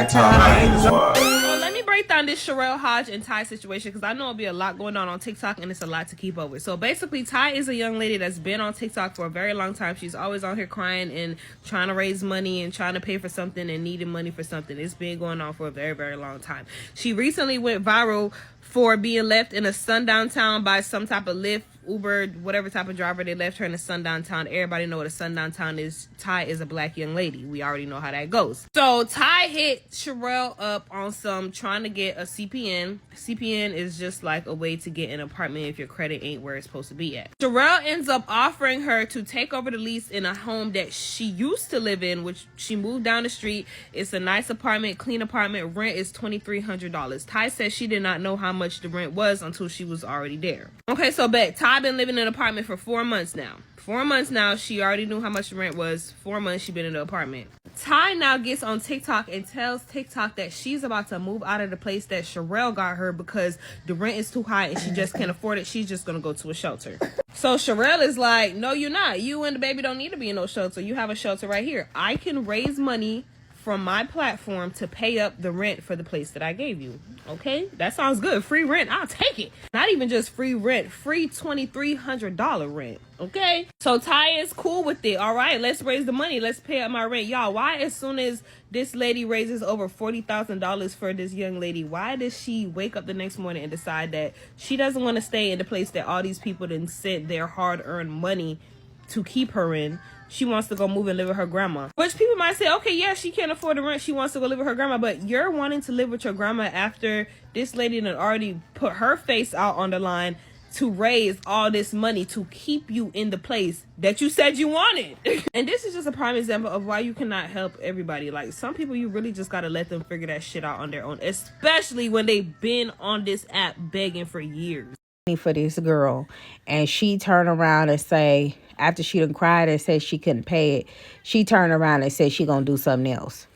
So let me break down this Sherelle Hodge and Ty situation because I know it'll be a lot going on TikTok and it's a lot to keep up with. So basically, Ty is a young lady that's been on TikTok for a very long time. She's always on here crying and trying to raise money and trying to pay for something and needing money for something. It's been going on for a very, very long time. She recently went viral for being left in a sundown town by some type of Lyft, Uber, whatever type of driver. They left her in a sundown town. Everybody know what a sundown town is. Ty is a black young lady. We already know how that goes. So Ty hit Sherelle up on some trying to get a CPN. CPN is just like a way to get an apartment if your credit ain't where it's supposed to be at. Sherelle ends up offering her to take over the lease in a home that she used to live in, which she moved down the street. It's a nice apartment, clean apartment. Rent is $2,300. Ty says she did not know how much the rent was until she was already there. Okay, so bet Ty been living in an apartment for 4 months now. 4 months now, she already knew how much the rent was. 4 months she been in the apartment. Ty now gets on TikTok and tells TikTok that she's about to move out of the place that Sherelle got her because the rent is too high and she just can't afford it. She's just gonna go to a shelter. So Sherelle is like, no, you're not. You and the baby don't need to be in no shelter. You have a shelter right here. I can raise money from my platform to pay up the rent for the place that I gave you. Okay, that sounds good. Free rent, I'll take it. Not even just free rent, free $2,300 rent. Okay, so Ty is cool with it. All right, let's raise the money. Let's pay up my rent. Y'all, why as soon as this lady raises over $40,000 for this young lady, why does she wake up the next morning and decide that she doesn't want to stay in the place that all these people done sent their hard-earned money to keep her in? She wants to go move and live with her grandma. Which people might say, okay, yeah, she can't afford the rent. She wants to go live with her grandma. But you're wanting to live with your grandma after this lady had already put her face out on the line to raise all this money to keep you in the place that you said you wanted. And this is just a prime example of why you cannot help everybody. Like, some people, you really just got to let them figure that shit out on their own. Especially when they've been on this app begging for years. For this girl, and she turned around and say, after she done cried and said she couldn't pay it, she turned around and said she gonna do something else.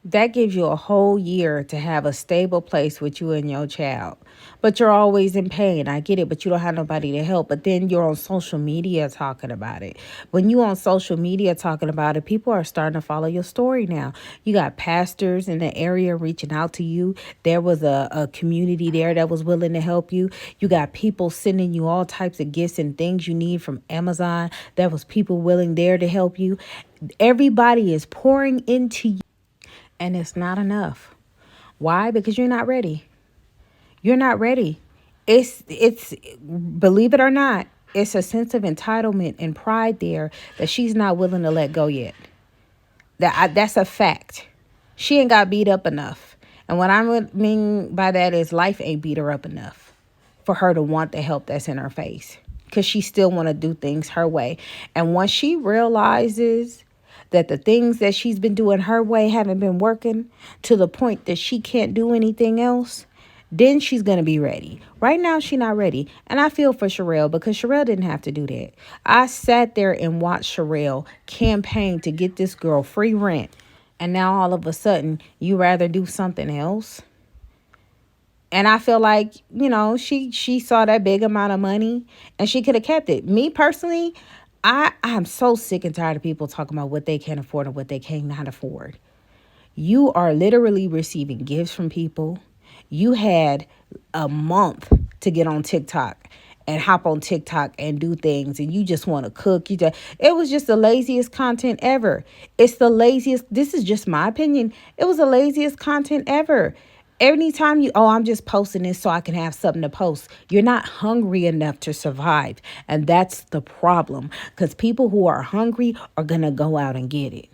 That gives you a whole year to have a stable place with you and your child. But you're always in pain. I get it, but you don't have nobody to help. But then you're on social media talking about it. When you on social media talking about it, people are starting to follow your story now. You got pastors in the area reaching out to you. There was a community there that was willing to help you. You got people sending you all types of gifts and things you need from Amazon. There was people willing there to help you. Everybody is pouring into you. And it's not enough. Why? Because you're not ready. You're not ready. It's believe it or not, it's a sense of entitlement and pride there that she's not willing to let go yet. That's a fact. She ain't got beat up enough. And what I mean by that is life ain't beat her up enough for her to want the help that's in her face. Because she still want to do things her way. And once she realizes that the things that she's been doing her way haven't been working to the point that she can't do anything else, then she's going to be ready. Right now, she's not ready. And I feel for Sherelle because Sherelle didn't have to do that. I sat there and watched Sherelle campaign to get this girl free rent. And now all of a sudden, you rather do something else. And I feel like, you know, she saw that big amount of money and she could have kept it. Me personally, I'm so sick and tired of people talking about what they can afford and what they cannot afford. You are literally receiving gifts from people. You had a month to get on TikTok and hop on TikTok and do things, and you just want to cook. It was just the laziest content ever. It's the laziest. This is just my opinion. It was the laziest content ever. Anytime I'm just posting this so I can have something to post. You're not hungry enough to survive. And that's the problem. Because people who are hungry are going to go out and get it.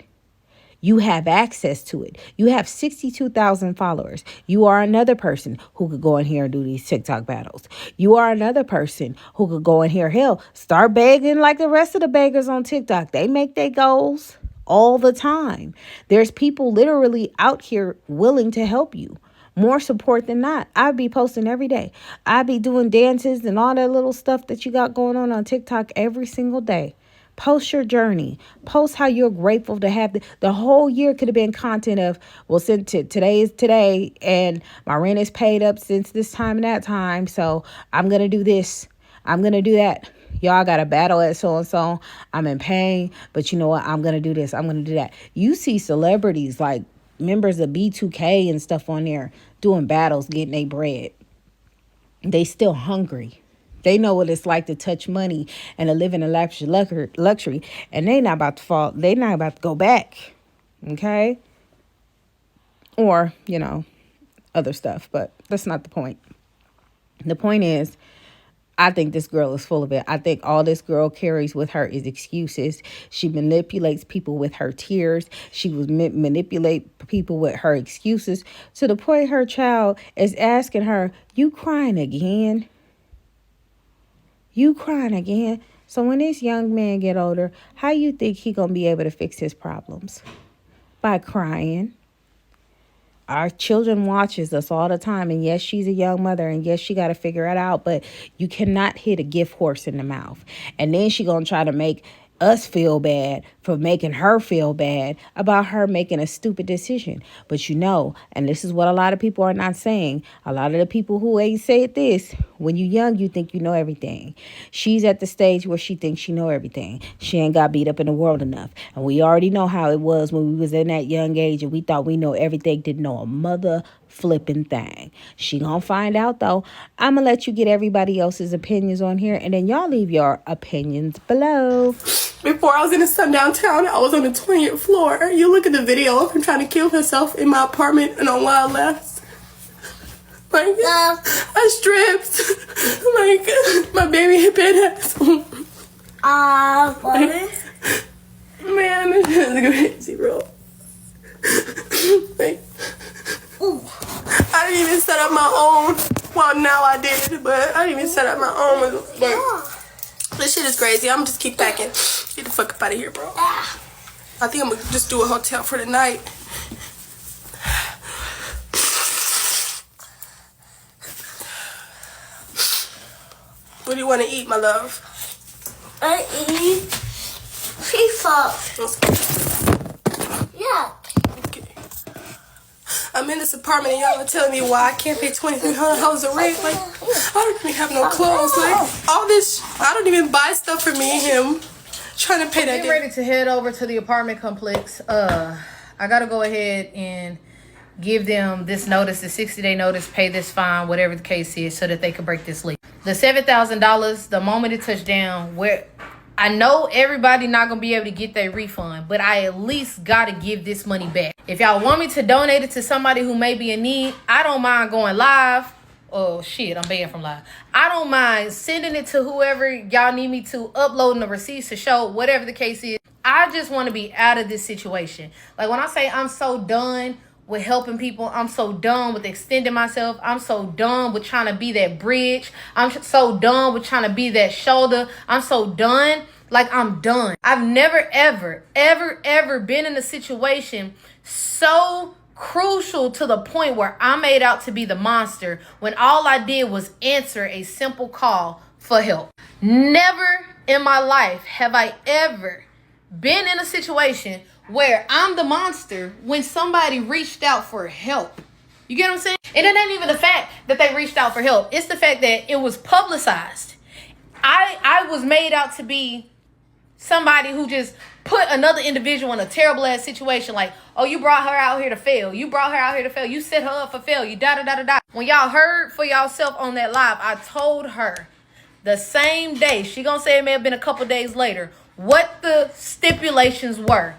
You have access to it. You have 62,000 followers. You are another person who could go in here and do these TikTok battles. You are another person who could go in here, hell, start begging like the rest of the beggars on TikTok. They make their goals all the time. There's people literally out here willing to help you. More support than not. I'd be posting every day. I'd be doing dances and all that little stuff that you got going on TikTok every single day. Post your journey. Post how you're grateful to have the whole year could have been content of, well, since today is today and my rent is paid up since this time and that time. So I'm going to do this. I'm going to do that. Y'all got a battle at so-and-so. I'm in pain, but you know what? I'm going to do this. I'm going to do that. You see celebrities like members of B2K and stuff on there doing battles, getting their bread. They still hungry. They know what it's like to touch money and to live in a luxury. And they not about to fall. They not about to go back. Okay? Or, other stuff. But that's not the point. The point is, I think this girl is full of it. I think all this girl carries with her is excuses. She manipulates people with her tears. She was manipulate people with her excuses to the point her child is asking her, "You crying again? You crying again?" So when this young man get older, how you think he gonna be able to fix his problems? By crying. Our children watches us all the time. And yes, she's a young mother. And yes, she got to figure it out. But you cannot hit a gift horse in the mouth. And then she going to try to make us feel bad for making her feel bad about her making a stupid decision. But and this is what a lot of people are not saying. A lot of the people who ain't said this, when you young, you think you know everything. She's at the stage where she thinks she know everything. She ain't got beat up in the world enough. And we already know how it was when we was in that young age and we thought we know everything, didn't know a mother flipping thing. She gonna find out though. I'm gonna let you get everybody else's opinions on here, and then y'all leave your opinions below. Before I was in the sundown town, I was on the 20th floor. You look at the video of him trying to kill himself in my apartment and on Wild Left. Like, I stripped. Like, my baby had been man, this is crazy, bro. Like, I didn't even set up my own. Well, now I did, but I didn't even set up my own. But this shit is crazy. I'm just keep packing. Get the fuck up out of here, bro. I think I'm gonna just do a hotel for the night. What do you want to eat, my love? I eat pizza. Yeah. Okay. I'm in this apartment and y'all are telling me why I can't pay $2,300 a rent. Like, I don't even have no clothes. Like, all this, I don't even buy stuff for me and him. Trying to pay that. Get ready to head over to the apartment complex. I gotta go ahead and give them this notice, the 60-day notice, pay this fine, whatever the case is, so that they can break this lease. The $7,000, the moment it touched down, where I know everybody not gonna be able to get their refund, but I at least gotta give this money back. If y'all want me to donate it to somebody who may be in need, I don't mind going live. Oh shit, I'm banned from live. I don't mind sending it to whoever y'all need me to, uploading the receipts to show, whatever the case is. I just want to be out of this situation. Like when I say I'm so done with helping people, I'm so done with extending myself, I'm so done with trying to be that bridge, I'm so done with trying to be that shoulder, I'm so done. Like I'm done. I've never ever been in a situation so crucial to the point where I made out to be the monster when all I did was answer a simple call for help. Never in my life have I ever been in a situation where I'm the monster when somebody reached out for help. You get what I'm saying? And it ain't even the fact that they reached out for help. It's the fact that it was publicized. I was made out to be somebody who just put another individual in a terrible ass situation. Like, oh, you brought her out here to fail. You brought her out here to fail. You set her up for failure. Da-da-da-da-da. When y'all heard for yourself on that live, I told her the same day, she gonna say it may have been a couple days later, what the stipulations were.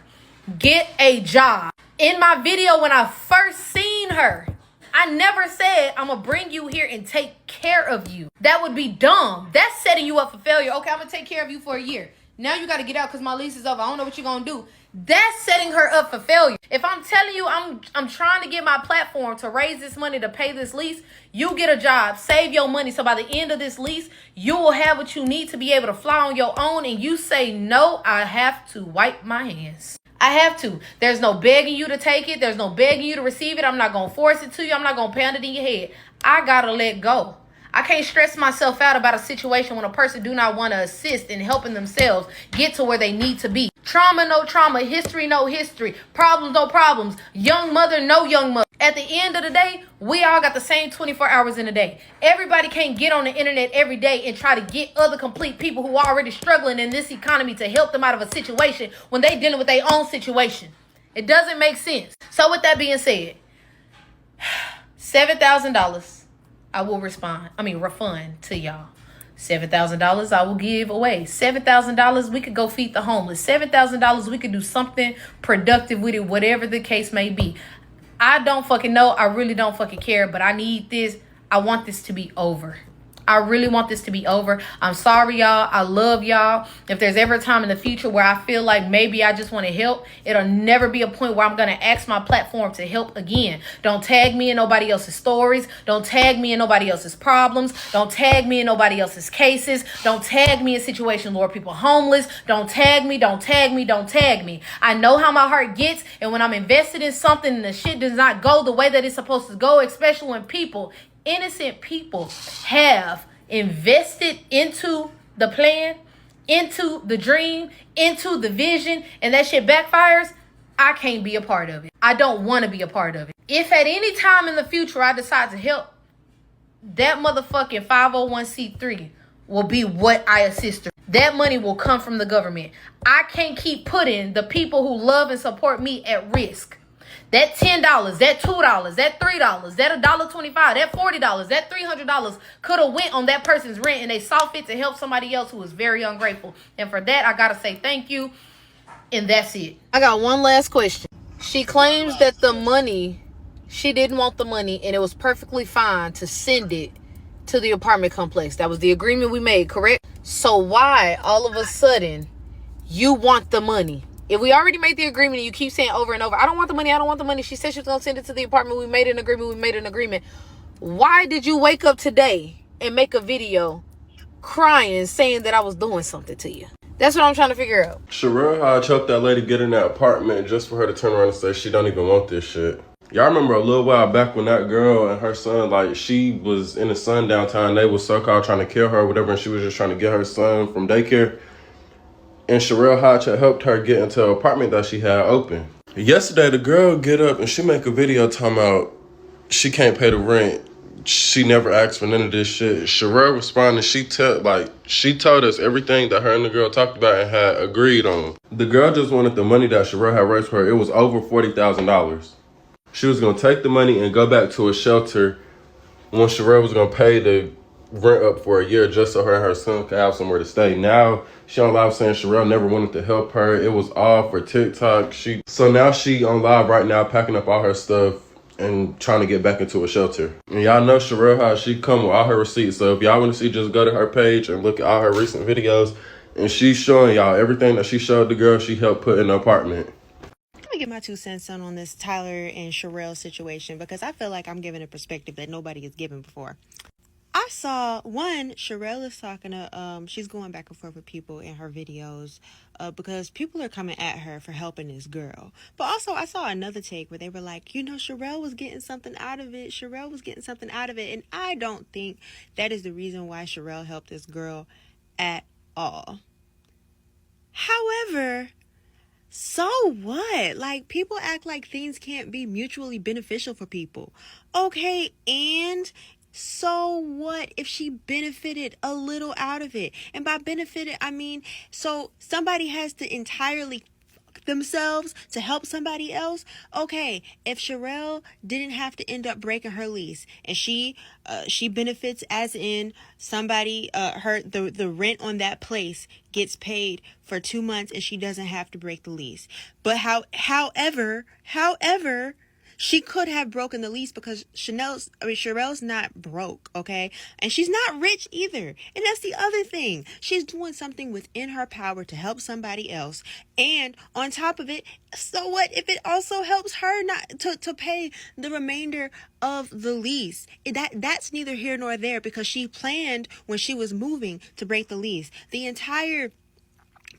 Get a job. In my video when I first seen her, I never said I'm gonna bring you here and take care of you. That would be dumb. That's setting you up for failure. Okay, I'm gonna take care of you for a year. Now you got to get out because my lease is over. I don't know what you're going to do. That's setting her up for failure. If I'm telling you I'm trying to get my platform to raise this money to pay this lease, you get a job, save your money. So by the end of this lease, you will have what you need to be able to fly on your own. And you say, no, I have to wipe my hands. I have to. There's no begging you to take it. There's no begging you to receive it. I'm not going to force it to you. I'm not going to pound it in your head. I got to let go. I can't stress myself out about a situation when a person do not want to assist in helping themselves get to where they need to be. Trauma, no trauma. History, no history. Problems, no problems. Young mother, no young mother. At the end of the day, we all got the same 24 hours in a day. Everybody can't get on the internet every day and try to get other complete people who are already struggling in this economy to help them out of a situation when they dealing with their own situation. It doesn't make sense. So with that being said, $7,000 I will refund to y'all. $7,000 I will give away. $7,000 we could go feed the homeless. $7,000 we could do something productive with it, whatever the case may be. I don't fucking know. I really don't fucking care, but I need this. I want this to be over. I really want this to be over. I'm sorry, y'all. I love y'all. If there's ever a time in the future where I feel like maybe I just want to help, it'll never be a point where I'm going to ask my platform to help again. Don't tag me in nobody else's stories. Don't tag me in nobody else's problems. Don't tag me in nobody else's cases. Don't tag me in situations where people are homeless. Don't tag me. Don't tag me. Don't tag me. I know how my heart gets, and when I'm invested in something and the shit does not go the way that it's supposed to go, especially when innocent people have invested into the plan, into the dream, into the vision, and that shit backfires, I can't be a part of it. I don't want to be a part of it. If at any time in the future I decide to help, that motherfucking 501c3 will be what I assist through. That money will come from the government. I can't keep putting the people who love and support me at risk. That $10, that $2, that $3, that $1.25, that $40, that $300 could have went on that person's rent, and they saw fit to help somebody else who was very ungrateful. And for that, I gotta say thank you. And that's it. I got one last question. She claims that she didn't want the money, and it was perfectly fine to send it to the apartment complex. That was the agreement we made, correct? So why all of a sudden you want the money? If we already made the agreement and you keep saying over and over, I don't want the money, I don't want the money. She said she was going to send it to the apartment. We made an agreement. Why did you wake up today and make a video crying saying that I was doing something to you? That's what I'm trying to figure out. Sherelle Hodge helped that lady get in that apartment just for her to turn around and say she don't even want this shit. Y'all remember a little while back when that girl and her son, like, she was in the sun downtown. They was so-called trying to kill her or whatever, and she was just trying to get her son from daycare. And Sherelle Hodge had helped her get into an apartment that she had open. Yesterday, the girl get up and she make a video talking about she can't pay the rent. She never asked for none of this shit. Sherelle responded, she told us everything that her and the girl talked about and had agreed on. The girl just wanted the money that Sherelle had raised for her. It was over $40,000. She was going to take the money and go back to a shelter when Sherelle was going to pay the rent up for a year just so her and her son could have somewhere to stay. Now she on live saying Sherelle never wanted to help her. It was all for TikTok. So now she on live right now packing up all her stuff and trying to get back into a shelter. And y'all know Sherelle how she come with all her receipts. So if y'all want to see, just go to her page and look at all her recent videos. And she's showing y'all everything that she showed the girl she helped put in the apartment. Let me get my 2 cents on this Tyler and Sherelle situation, because I feel like I'm giving a perspective that nobody has given before. I saw Sherelle is talking to, she's going back and forth with people in her videos because people are coming at her for helping this girl. But also I saw another take where they were like, Sherelle was getting something out of it. And I don't think that is the reason why Sherelle helped this girl at all. However, so what? Like, people act like things can't be mutually beneficial for people. Okay, and so what if she benefited a little out of it? And by benefited, I mean, so somebody has to entirely themselves to help somebody else. Okay, if Sherelle didn't have to end up breaking her lease and she benefits, as in somebody the rent on that place gets paid for 2 months and she doesn't have to break the lease. But however she could have broken the lease because Sherelle's not broke, okay? And she's not rich either. And that's the other thing. She's doing something within her power to help somebody else. And on top of it, so what if it also helps her not to pay the remainder of the lease? That's neither here nor there, because she planned when she was moving to break the lease. The entire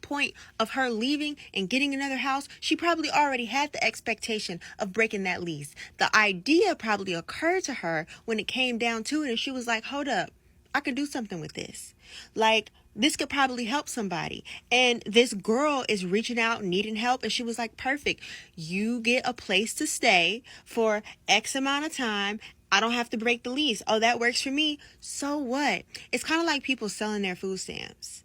point of her leaving and getting another house, she probably already had the expectation of breaking that lease. The idea probably occurred to her when it came down to it, and she was like, hold up, I could do something with this. Like, this could probably help somebody. And this girl is reaching out, needing help, and she was like, perfect. You get a place to stay for X amount of time. I don't have to break the lease. Oh, that works for me. So what? It's kind of like people selling their food stamps.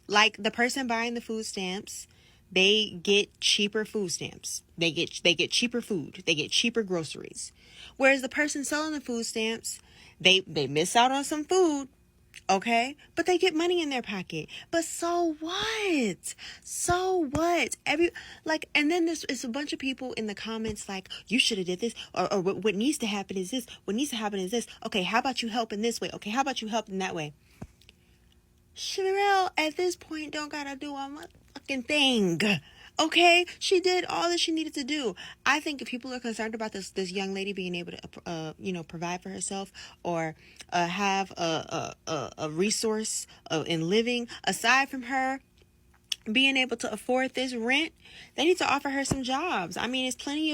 Like, the person buying the food stamps, they get cheaper food stamps. They get cheaper food. They get cheaper groceries. Whereas the person selling the food stamps, they miss out on some food, okay? But they get money in their pocket. But so what? So what? And then there's a bunch of people in the comments like, you should have did this, or what needs to happen is this. What needs to happen is this. Okay, how about you help in this way? Okay, how about you help in that way? Sherelle, at this point, don't gotta do a fucking thing. Okay, she did all that she needed to do. I think if people are concerned about this young lady being able to, provide for herself or have a resource in living aside from her being able to afford this rent, they need to offer her some jobs. I mean, it's plenty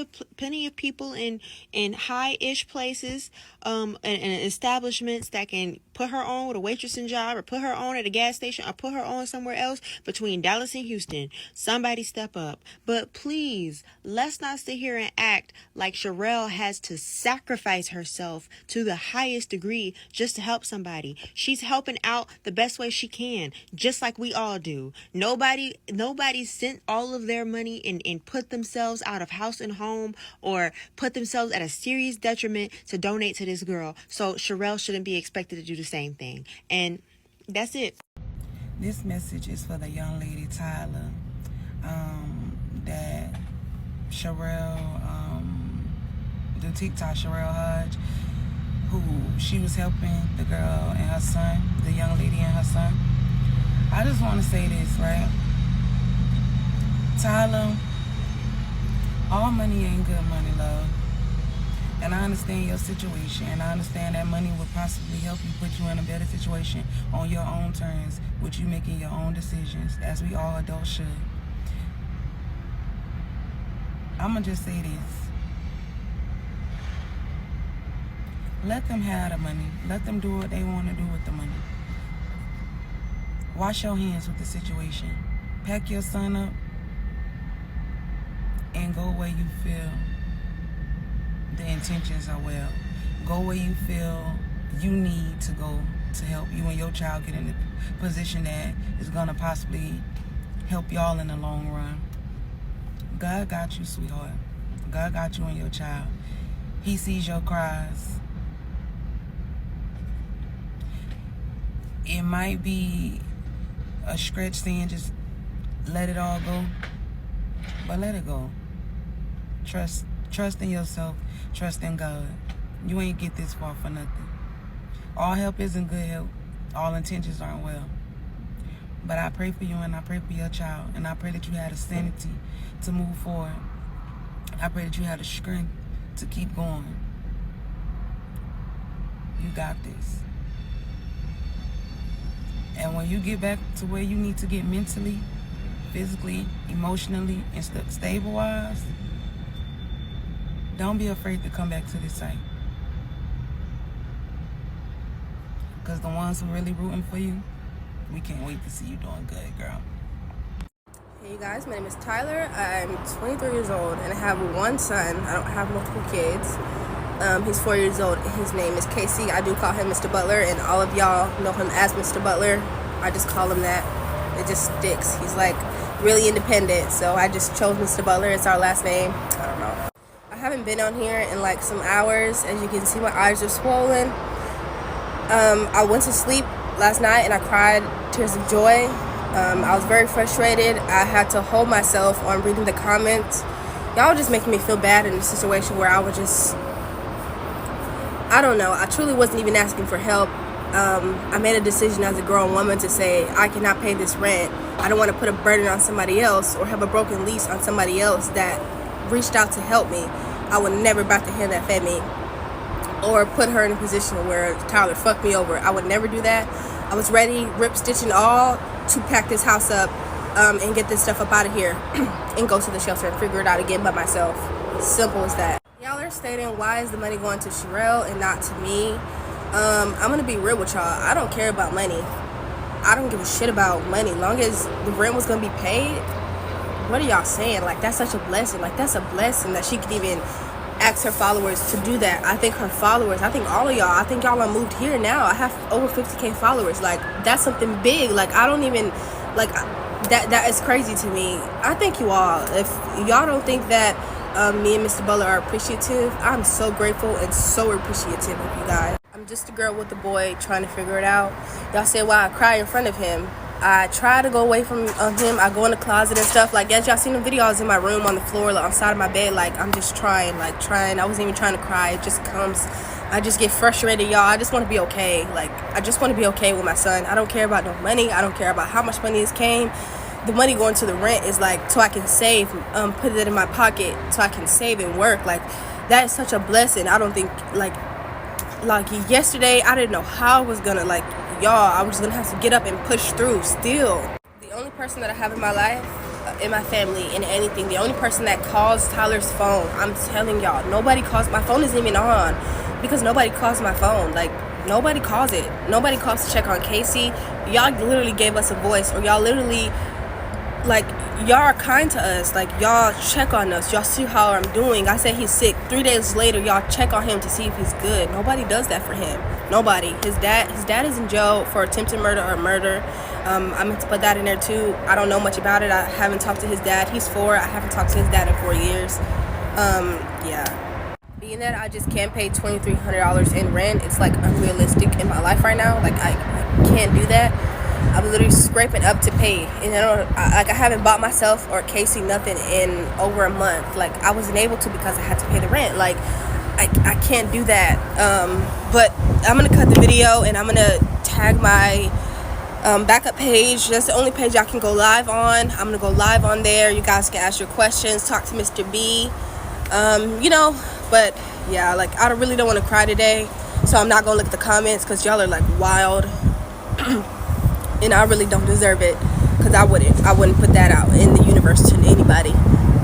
of people in high-ish places, and establishments that can put her on with a waitressing job, or put her on at a gas station, or put her on somewhere else between Dallas and Houston. Somebody step up. But please, let's not sit here and act like Sherelle has to sacrifice herself to the highest degree just to help somebody. She's helping out the best way she can, just like we all do. Nobody sent all of their money and put themselves out of house and home, or put themselves at a serious detriment to donate to this girl. So Sherelle shouldn't be expected to do the same thing. And that's it. This message is for the young lady Tyler, that Sherelle, the TikTok Sherelle Hodge, who she was helping the girl and her son, the young lady and her son. I just want to say this, right? Tyler, all money ain't good money, love. And I understand your situation, and I understand that money would possibly help you, put you in a better situation on your own terms, with you making your own decisions, as we all adults should. I'm going to just say this. Let them have the money. Let them do what they want to do with the money. Wash your hands with the situation. Pack your son up and go where you feel the intentions are well. Go where you feel you need to go to help you and your child get in the position that is going to possibly help y'all in the long run. God got you, sweetheart. God got you and your child. He sees your cries. It might be a stretch saying just let it all go, but let it go. Trust in yourself. Trust in God. You ain't get this far for nothing. All help isn't good help. All intentions aren't well. But I pray for you, and I pray for your child, and I pray that you have the sanity to move forward. I pray that you have the strength to keep going. You got this. And when you get back to where you need to get mentally, physically, emotionally, and stable-wise, don't be afraid to come back to this site. Because the ones who really rooting for you, we can't wait to see you doing good, girl. Hey you guys, my name is Tyler. I'm 23 years old and I have one son. I don't have multiple kids. He's 4 years old. His name is Casey. I do call him Mr. Butler, and all of y'all know him as Mr. Butler. I just call him that. It just sticks. He's like really independent, so I just chose Mr. Butler. It's our last name. I don't know. I haven't been on here in like some hours. As you can see, my eyes are swollen. I went to sleep last night and I cried tears of joy. I was very frustrated. I had to hold myself on reading the comments. Y'all were just making me feel bad in a situation where I was just, I don't know. I truly wasn't even asking for help. I made a decision as a grown woman to say, I cannot pay this rent. I don't want to put a burden on somebody else or have a broken lease on somebody else that reached out to help me. I would never back the hand that fed me or put her in a position where Tyler fucked me over. I would never do that. I was ready, rip, stitch and all, to pack this house up and get this stuff up out of here and go to the shelter and figure it out again by myself. Simple as that. Y'all are stating, why is the money going to Sherelle and not to me? I'm gonna be real with y'all. I don't care about money. I don't give a shit about money. Long as the rent was gonna be paid, what are y'all saying? Like, that's such a blessing. Like, that's a blessing that she could even ask her followers to do that. I think her followers, I think all of y'all, I think y'all are moved here now. I have over 50K followers. Like, that's something big. Like, I don't even, like, that is crazy to me. I thank you all. If y'all don't think that me and Mr. Butler are appreciative, I'm so grateful and so appreciative of you guys. I'm just a girl with a boy trying to figure it out. Y'all say why I cry in front of him. I try to go away from him. I go in the closet and stuff. Like, as y'all seen the video, I was in my room on the floor, like, on the side of my bed. Like, I'm just trying. I wasn't even trying to cry. It just comes. I just get frustrated, y'all. I just want to be okay. Like, I just want to be okay with my son. I don't care about no money. I don't care about how much money is came. The money going to the rent is like so I can save, put it in my pocket so I can save and work. Like, that is such a blessing. I don't think, like yesterday, I didn't know how I was gonna, like, y'all, I was gonna have to get up and push through still. The only person that I have in my life, in my family, in anything, the only person that calls Tyler's phone, I'm telling y'all, nobody calls. My phone isn't even on because nobody calls my phone. Like, nobody calls it. Nobody calls to check on Casey. Y'all literally gave us a voice, or y'all literally, like, y'all are kind to us. Like, y'all check on us. Y'all see how I'm doing. I said he's sick. 3 days later, y'all check on him to see if he's good. Nobody does that for him. Nobody. His dad is in jail for attempted murder or murder. I meant to put that in there too. I don't know much about it. I haven't talked to his dad. He's 4. I haven't talked to his dad in 4 years. Yeah. Being that I just can't pay $2,300 in rent, it's like unrealistic in my life right now. Like, I can't do that. I'm literally scraping up to pay, and I haven't bought myself or Casey nothing in over a month. Like, I wasn't able to because I had to pay the rent. Like, I can't do that. But I'm gonna cut the video and I'm gonna tag my backup page. That's the only page I can go live on. I'm gonna go live on there. You guys can ask your questions, talk to Mr. B. But yeah, like, I really don't want to cry today, so I'm not gonna look at the comments because y'all are like wild. And I really don't deserve it, because I wouldn't put that out in the universe to anybody.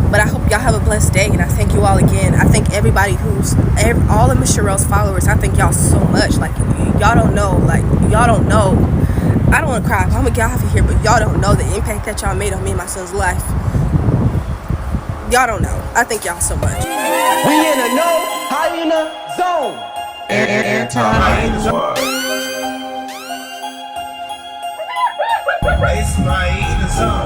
But I hope y'all have a blessed day, and I thank you all again. I thank everybody all of Miss Sherelle's followers. I thank y'all so much. Like, y'all don't know. Y'all don't know. I don't want to cry. I'm gonna get off of here, but y'all don't know the impact that y'all made on me and my son's life. Y'all don't know. I thank y'all so much. We in a no hyena zone. Anti-hyena. It's my zone.